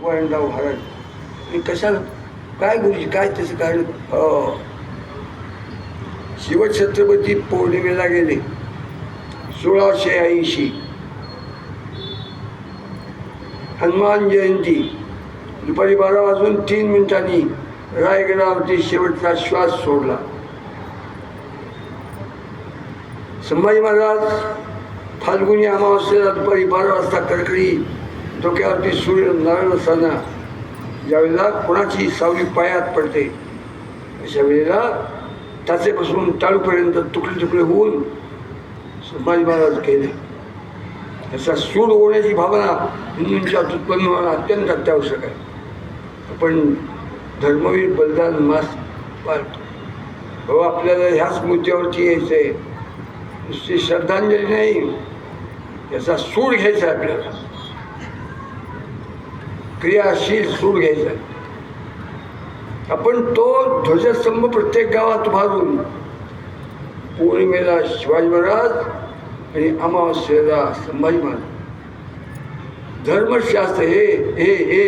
वळणराव महाराज आणि कशाला काय गुरुजी काय त्याचं कारण शिवछत्रपती पौर्णिमेला गेले 1680. हनुमान जयंती दुपारी 12:03 रायगडावरती शेवटचा श्वास सोडला. संभाजी महाराज फाल्गुनी अमावस्येला दुपारी 12 वाजता कडकडी डोक्यावरती सूर्य नारायण असताना ज्यावेळेला कोणाची सावली पायात पडते अशा वेळेला टाचेपासून टाळूपर्यंत तुकडे तुकडे होऊन संभाजी महाराज गेले. याचा सूड होण्याची भावना हिंदूंच्या उत्पन्न होणं अत्यंत अत्यावश्यक आहे. आपण धर्मवीर बलिदान मास पाळतो हो, आपल्याला ह्याच मुद्द्यावरती यायचं आहे. नुसती श्रद्धांजली नाही, याचा सूड घ्यायचा आहे. आपल्याला क्रियाशील सूड घ्यायचा आहे. आपण तो ध्वजस्तंभ प्रत्येक गावात उभारून पौर्णिमेला शिवाजी महाराज आणि अमावस्येला संभाजी महाराज धर्मशास्त्र हे